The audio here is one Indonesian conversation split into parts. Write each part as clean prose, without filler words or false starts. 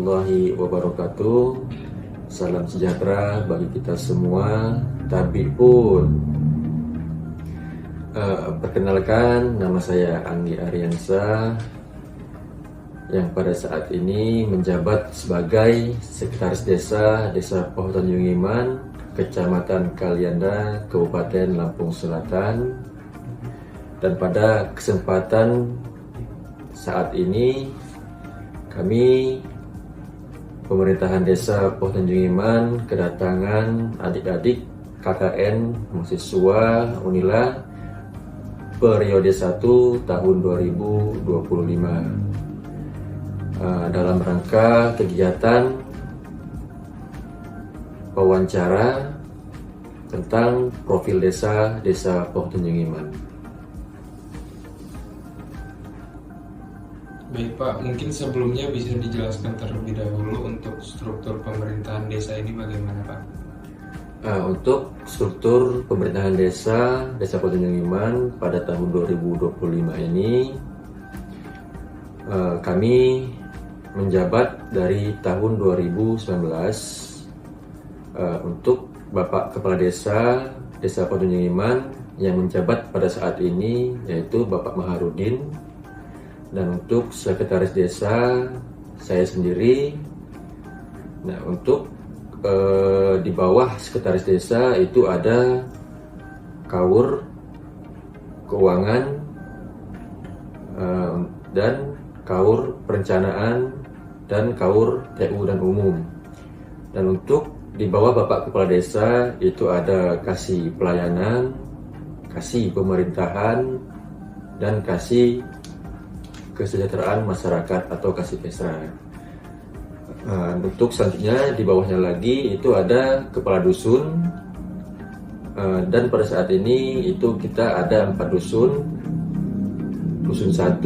warahmatullahi wabarakatuh. Salam sejahtera bagi kita semua. Tapi pun perkenalkan, nama saya Anggi Ariansa yang pada saat ini menjabat sebagai Sekretaris Desa Poho Tanjung Iman, Kecamatan Kalianda, Kabupaten Lampung Selatan. Dan pada kesempatan saat ini kami pemerintahan Desa Poho Tanjung Iman kedatangan adik-adik KKN mahasiswa Unila periode 1 tahun 2025 dalam rangka kegiatan wawancara tentang profil Desa Poho Tanjung Iman. Baik Pak, mungkin sebelumnya bisa dijelaskan terlebih dahulu untuk struktur pemerintahan desa ini bagaimana Pak? Untuk struktur pemerintahan Desa Poho Tanjung Iman pada tahun 2025 ini, kami menjabat dari tahun 2019 untuk Bapak Kepala Desa Poho Tanjung Iman yang menjabat pada saat ini yaitu Bapak Maharudin. Dan untuk Sekretaris Desa saya sendiri. Nah, untuk di bawah Sekretaris Desa itu ada Kaur Keuangan dan Kaur Perencanaan dan Kaur TU dan Umum. Dan untuk di bawah Bapak Kepala Desa itu ada Kasih Pelayanan, Kasih Pemerintahan, dan Kasih Kesejahteraan Masyarakat atau Kasih Desa. Untuk selanjutnya di bawahnya lagi itu ada Kepala Dusun, dan pada saat ini itu kita ada 4 dusun, Dusun 1,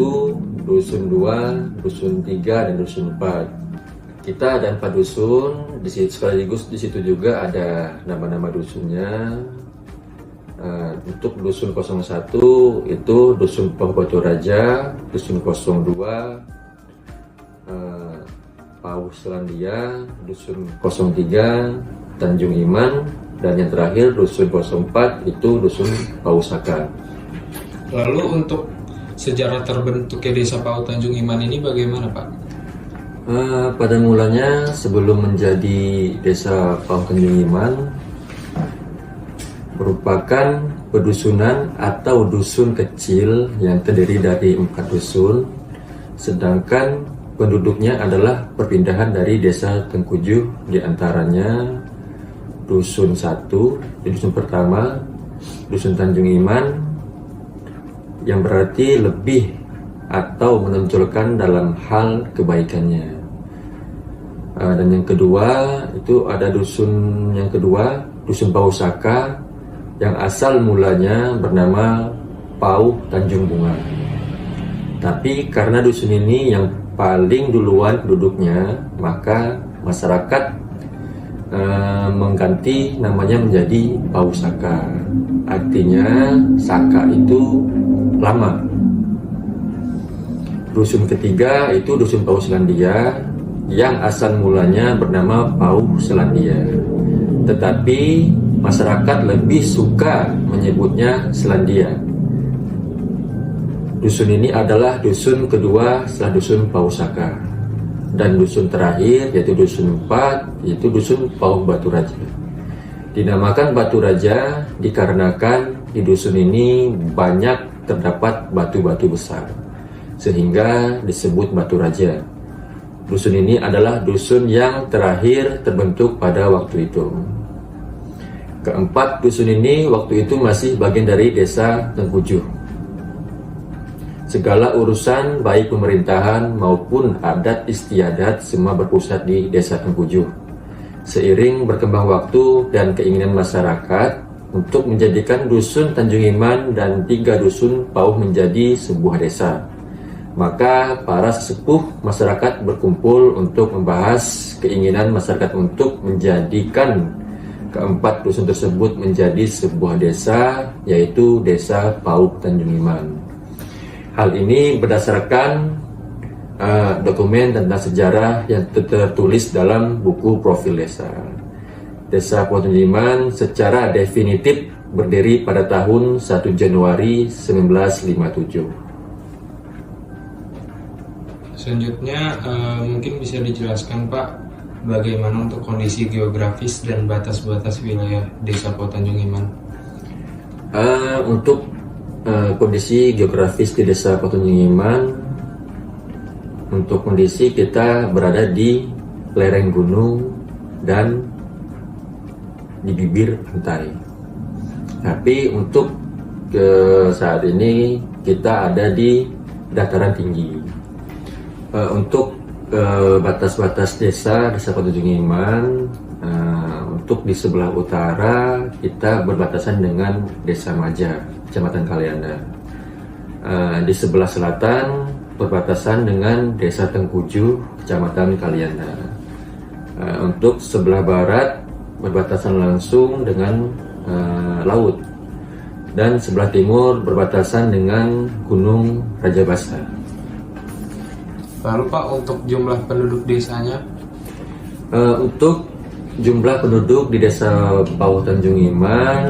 Dusun 2, Dusun 3, dan Dusun 4. Kita ada 4 dusun, sekaligus di situ juga ada nama-nama dusunnya. Untuk Dusun 01 itu Dusun Poho Batu Raja, Dusun 02 Pauh Selandia, Dusun 03 Tanjung Iman, dan yang terakhir Dusun 04 itu Dusun Pauh Saka. Lalu untuk sejarah terbentuknya Desa Poho Tanjung Iman ini bagaimana Pak? Pada mulanya sebelum menjadi Desa Poho Tanjung Iman merupakan pedusunan atau dusun kecil yang terdiri dari 4 dusun, sedangkan penduduknya adalah perpindahan dari Desa Tengkujuh, diantaranya Dusun 1, di dusun pertama Dusun Tanjung Iman, yang berarti lebih atau menonjolkan dalam hal kebaikannya. Dan yang kedua itu ada Dusun Pauh Saka, yang asal mulanya bernama Pauh Tanjung Bunga. Tapi karena dusun ini yang paling duluan penduduknya, maka masyarakat mengganti namanya menjadi Pauh Saka. Artinya Saka itu lama. Dusun ketiga itu Dusun Pauh Selandia, yang asal mulanya bernama Pauh Selandia. Tetapi masyarakat lebih suka menyebutnya Selandia. Dusun ini adalah dusun kedua setelah Dusun Pauh Saka. Dan dusun terakhir yaitu Dusun 4 yaitu Dusun Pauh Batu Raja. Dinamakan Batu Raja dikarenakan di dusun ini banyak terdapat batu-batu besar, sehingga disebut Batu Raja. Dusun ini adalah dusun yang terakhir terbentuk pada waktu itu. Keempat dusun ini waktu itu masih bagian dari Desa Tengkujuh. Segala urusan baik pemerintahan maupun adat istiadat semua berpusat di Desa Tengkujuh. Seiring berkembang waktu dan keinginan masyarakat untuk menjadikan Dusun Tanjung Iman dan 3 Dusun Pauh menjadi sebuah desa, maka para sesepuh masyarakat berkumpul untuk membahas keinginan masyarakat untuk menjadikan keempat dusun tersebut menjadi sebuah desa, yaitu Desa Poho Tanjung Iman. Hal ini berdasarkan dokumen tentang sejarah yang tertulis dalam buku profil desa. Desa Pohon secara definitif berdiri pada tahun 1 Januari 1957. Selanjutnya mungkin bisa dijelaskan Pak, bagaimana untuk kondisi geografis dan batas-batas wilayah Desa Pohon Iman? Untuk kondisi geografis di Desa Pohon Iman, untuk kondisi kita berada di lereng gunung dan di bibir pantai. Tapi untuk saat ini kita ada di dataran tinggi. Untuk batas-batas Desa Pohon Iman, untuk di sebelah utara kita berbatasan dengan Desa Maja, Kecamatan Kalianda. Di sebelah selatan berbatasan dengan Desa Tengkujuh, Kecamatan Kalianda. Untuk sebelah barat berbatasan langsung dengan laut, dan sebelah timur berbatasan dengan Gunung Rajabasa. Lalu Pak, untuk jumlah penduduk desanya? Untuk jumlah penduduk di Desa Pauh Tanjung Iman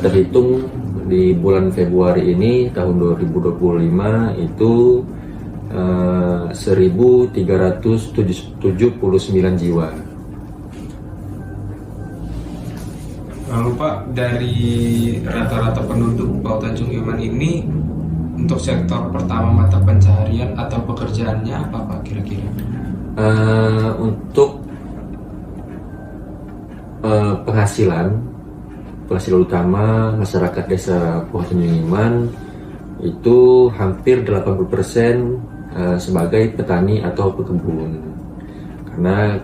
terhitung di bulan Februari ini tahun 2025 itu 1.379 jiwa. Lalu Pak, dari rata-rata penduduk Pauh Tanjung Iman ini, untuk sektor pertama mata pencaharian atau pekerjaannya apa Pak kira-kira? Untuk penghasilan utama masyarakat Desa Pauh Tanjung Iman itu hampir 80% sebagai petani atau pekebun, karena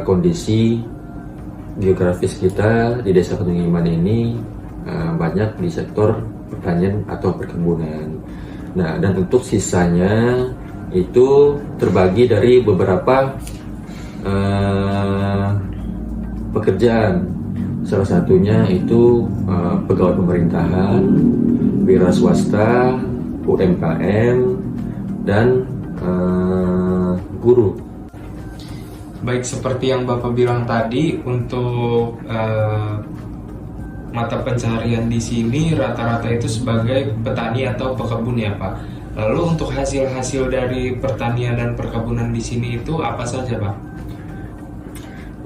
kondisi geografis kita di Desa Pauh Tanjung Iman ini banyak di sektor pertanian atau perkebunan. Nah, dan untuk sisanya itu terbagi dari beberapa pekerjaan. Salah satunya itu pegawai pemerintahan, wira swasta, UMKM, dan guru. Baik, seperti yang Bapak bilang tadi, untuk mata pencaharian di sini rata-rata itu sebagai petani atau pekebun ya Pak. Lalu untuk hasil-hasil dari pertanian dan perkebunan di sini itu apa saja Pak?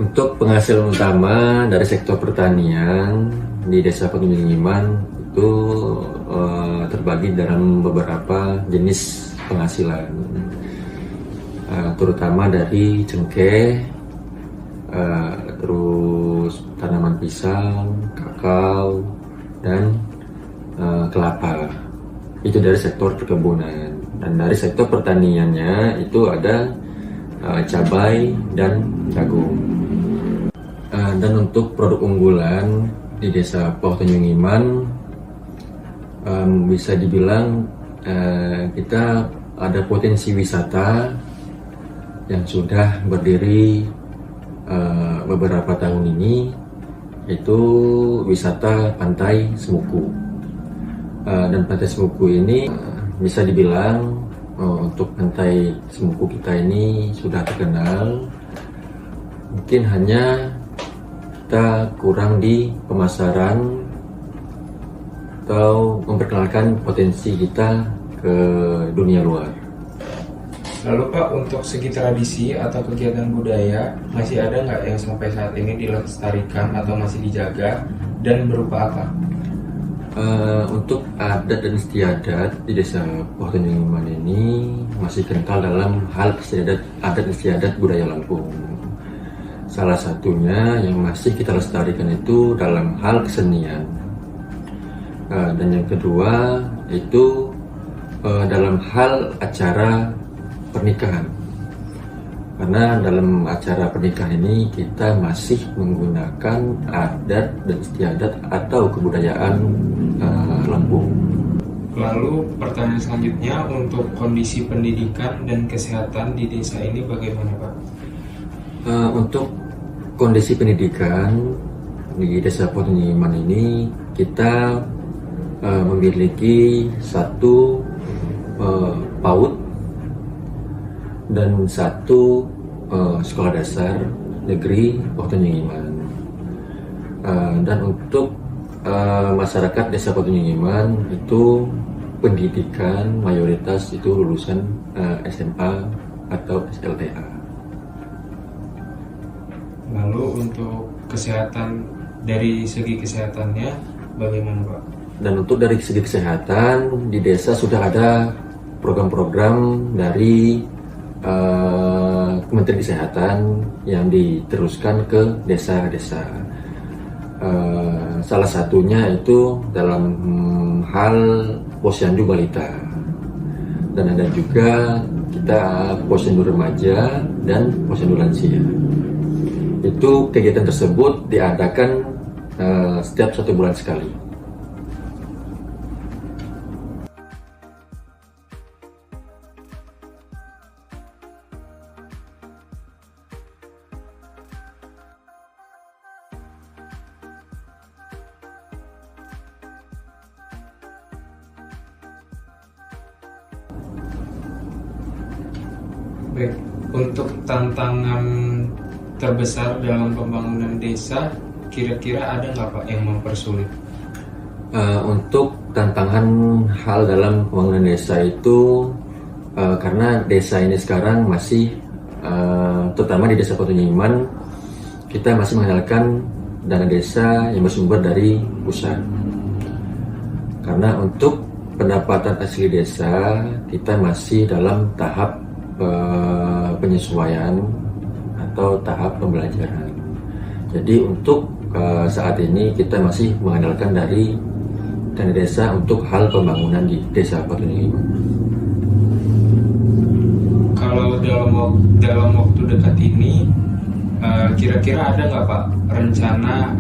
Untuk penghasilan utama dari sektor pertanian di Desa Pauh Tanjung Iman itu terbagi dalam beberapa jenis penghasilan, terutama dari cengkeh, terus tanaman pisang, kakao, dan kelapa. Itu dari sektor perkebunan. Dan dari sektor pertaniannya itu ada cabai dan jagung. Dan untuk produk unggulan di Desa Pauh Tanjung Iman, bisa dibilang kita ada potensi wisata yang sudah berdiri beberapa tahun ini, yaitu wisata Pantai Semuku. Dan Pantai Semuku ini bisa dibilang untuk Pantai Semuku kita ini sudah terkenal. Mungkin hanya kita kurang di pemasaran atau memperkenalkan potensi kita ke dunia luar. Lalu Pak, untuk segi tradisi atau kegiatan budaya, masih ada nggak yang sampai saat ini dilestarikan atau masih dijaga, dan berupa apa? Untuk adat dan istiadat di Desa Pauh Tanjung Iman ini masih kental dalam hal istiadat, adat istiadat budaya Lampung. Salah satunya yang masih kita lestarikan itu dalam hal kesenian. Dan yang kedua itu dalam hal acara pernikahan. Karena dalam acara pernikahan ini kita masih menggunakan adat dan istiadat atau kebudayaan Lampung. Lalu pertanyaan selanjutnya, untuk kondisi pendidikan dan kesehatan di desa ini bagaimana Pak? Untuk kondisi pendidikan di Desa Pauh Tanjung Iman ini kita memiliki satu PAUD dan satu sekolah dasar negeri Potonyengiman. Dan untuk masyarakat desa Potonyengiman itu pendidikan mayoritas itu lulusan SMA atau SLTA. Lalu untuk kesehatan, dari segi kesehatannya bagaimana Pak? Dan untuk dari segi kesehatan di desa sudah ada program-program dari Kementerian Kesehatan yang diteruskan ke desa-desa. Salah satunya itu dalam hal posyandu balita, dan ada juga kita posyandu remaja dan posyandu lansia. Itu kegiatan tersebut diadakan setiap 1 bulan sekali. Baik, untuk tantangan terbesar dalam pembangunan desa, kira-kira ada nggak Pak yang mempersulit? Untuk tantangan hal dalam pembangunan desa itu karena desa ini sekarang masih terutama di desa Potonyengiman kita masih mengandalkan dana desa yang bersumber dari pusat. Karena untuk pendapatan asli desa kita masih dalam tahap penyesuaian atau tahap pembelajaran. Jadi untuk saat ini kita masih mengandalkan dari dana desa untuk hal pembangunan di desa Potonyengiman. Kalau dalam waktu dekat ini, kira-kira ada nggak Pak rencana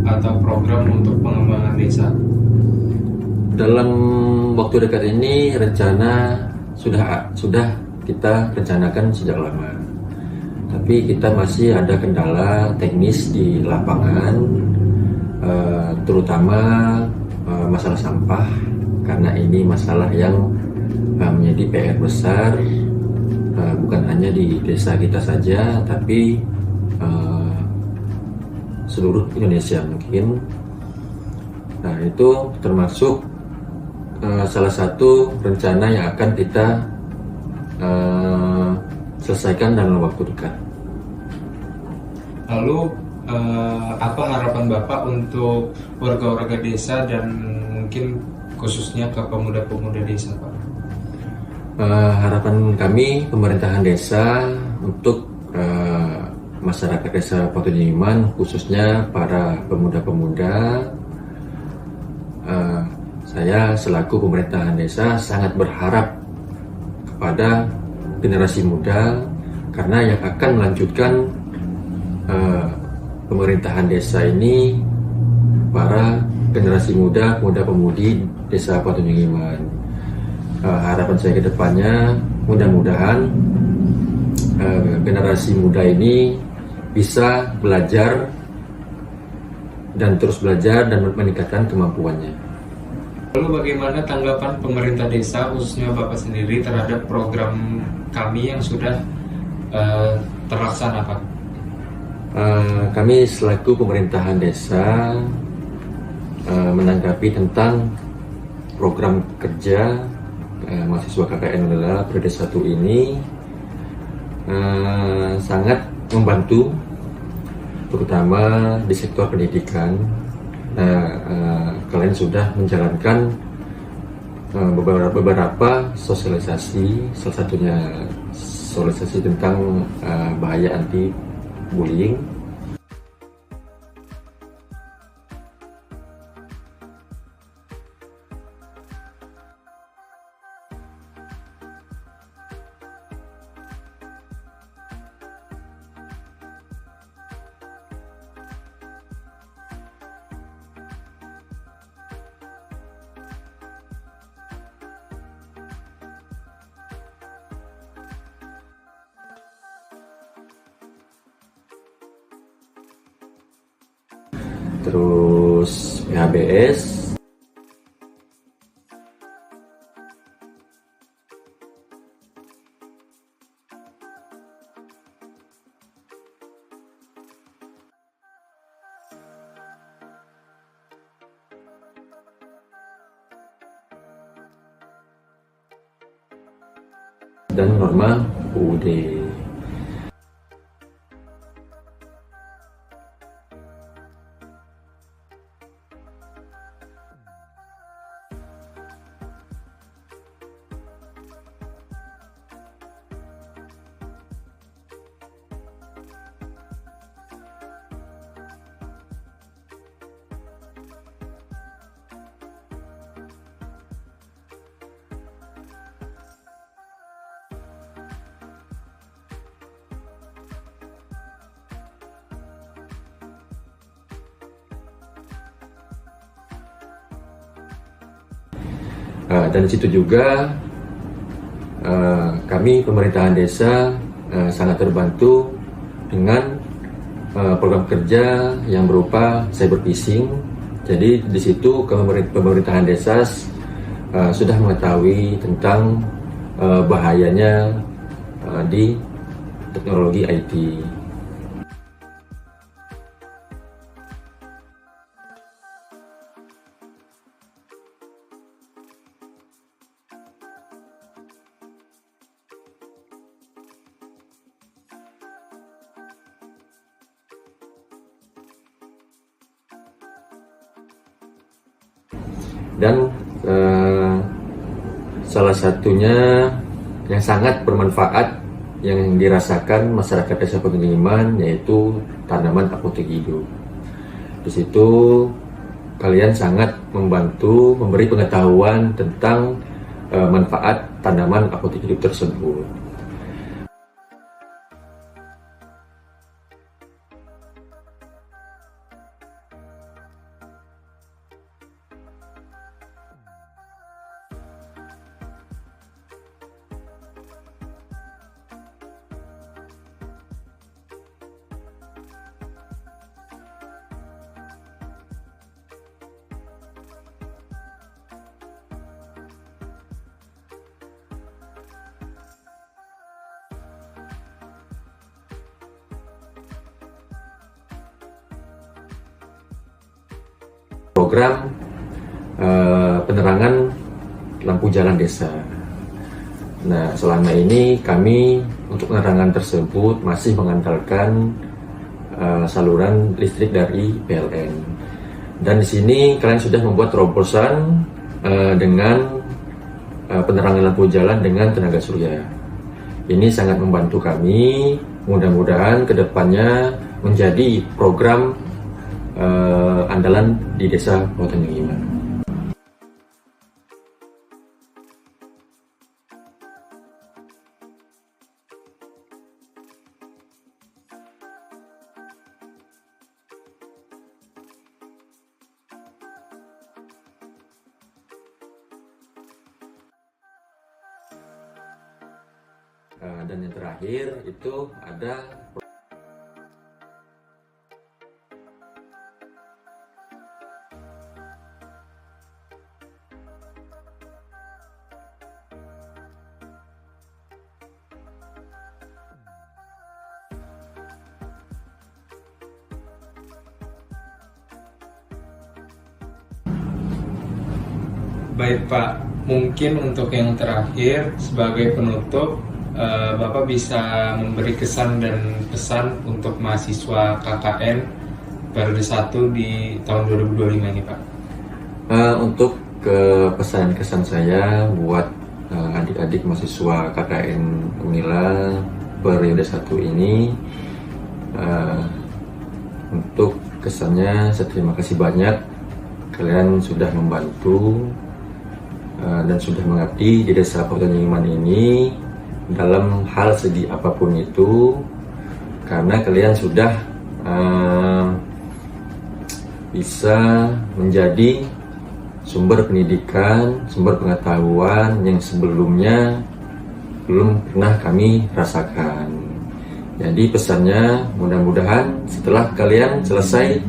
atau program untuk pengembangan desa? Dalam waktu dekat ini rencana sudah kita rencanakan sejak lama, tapi kita masih ada kendala teknis di lapangan, terutama masalah sampah, karena ini masalah yang menjadi PR besar, bukan hanya di desa kita saja, tapi seluruh Indonesia mungkin. Nah, itu termasuk salah satu rencana yang akan kita selesaikan dalam waktu dekat. Lalu apa harapan Bapak untuk warga-warga desa dan mungkin khususnya ke pemuda-pemuda desa Pak? Harapan kami pemerintahan desa untuk masyarakat desa Potonyengiman, khususnya para pemuda-pemuda, saya selaku pemerintahan desa sangat berharap kepada generasi muda, karena yang akan melanjutkan pemerintahan desa ini para generasi muda, pemuda-pemudi desa Potonyengiman. Harapan saya ke depannya, mudah-mudahan generasi muda ini bisa belajar dan terus belajar dan meningkatkan kemampuannya. Lalu bagaimana tanggapan pemerintah desa, khususnya Bapak sendiri, terhadap program kami yang sudah terlaksana Pak? Kami selaku pemerintahan desa menanggapi tentang program kerja mahasiswa KKN adalah periode 1 ini sangat membantu, terutama di sektor pendidikan. Kalian sudah menjalankan beberapa sosialisasi, salah satunya sosialisasi tentang bahaya anti bullying. Terus PHBS, dan norma UUD. Dan di situ juga kami pemerintahan desa sangat terbantu dengan program kerja yang berupa cyber phishing. Jadi di situ pemerintahan desa sudah mengetahui tentang bahayanya di teknologi IT. Dan salah satunya yang sangat bermanfaat yang dirasakan masyarakat Desa Potonyengiman yaitu tanaman apotek hidup. Di situ kalian sangat membantu memberi pengetahuan tentang manfaat tanaman apotek hidup tersebut. Program penerangan lampu jalan desa. Nah, selama ini kami untuk penerangan tersebut masih mengandalkan saluran listrik dari PLN. Dan di sini kalian sudah membuat terobosan dengan penerangan lampu jalan dengan tenaga surya. Ini sangat membantu kami. Mudah-mudahan kedepannya menjadi program andalan di Desa Potonyengiman. Dan yang terakhir itu ada Baik Pak, mungkin untuk yang terakhir sebagai penutup, Bapak bisa memberi kesan dan pesan untuk mahasiswa KKN periode 1 di tahun 2025 ini Pak. Untuk pesan kesan saya buat adik-adik mahasiswa KKN Unila periode 1 ini, untuk kesannya saya terima kasih banyak, kalian sudah membantu dan sudah mengabdi di Desa Potonyengiman ini dalam hal segi apapun itu, karena kalian sudah bisa menjadi sumber pendidikan, sumber pengetahuan yang sebelumnya belum pernah kami rasakan. Jadi pesannya, mudah-mudahan setelah kalian selesai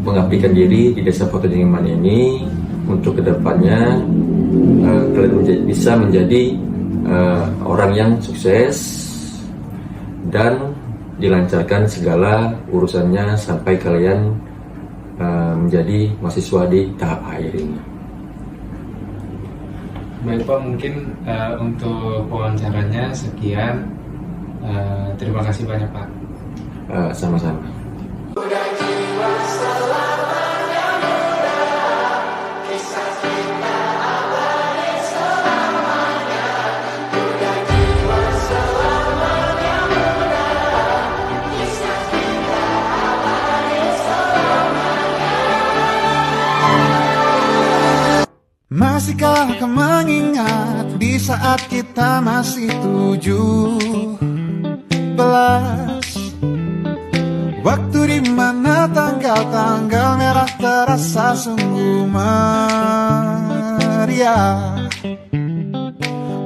mengabdikan diri di Desa Potonyengiman ini, untuk kedepannya kalian bisa menjadi orang yang sukses dan dilancarkan segala urusannya sampai kalian menjadi mahasiswa di tahap akhir ini. Baik Pak, mungkin untuk wawancaranya sekian. Terima kasih banyak Pak. Sama-sama. Masihkah kau mengingat di saat kita masih 17? Waktu di mana tanggal-tanggal merah terasa sungguh meriah.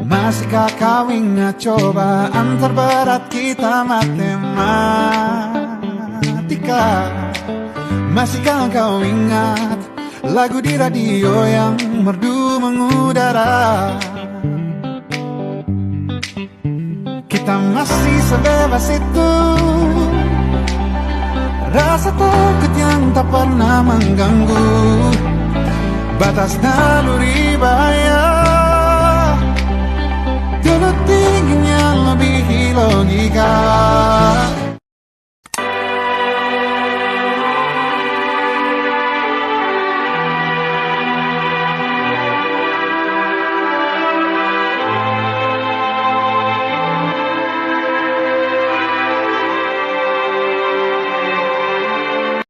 Masihkah kau ingat cobaan terberat kita matematika? Masihkah kau ingat lagu di radio yang merdu mengudara? Kita masih sebebas itu, rasa takut yang tak pernah mengganggu batas naluri bahaya. Dulu tingginya lebih logika.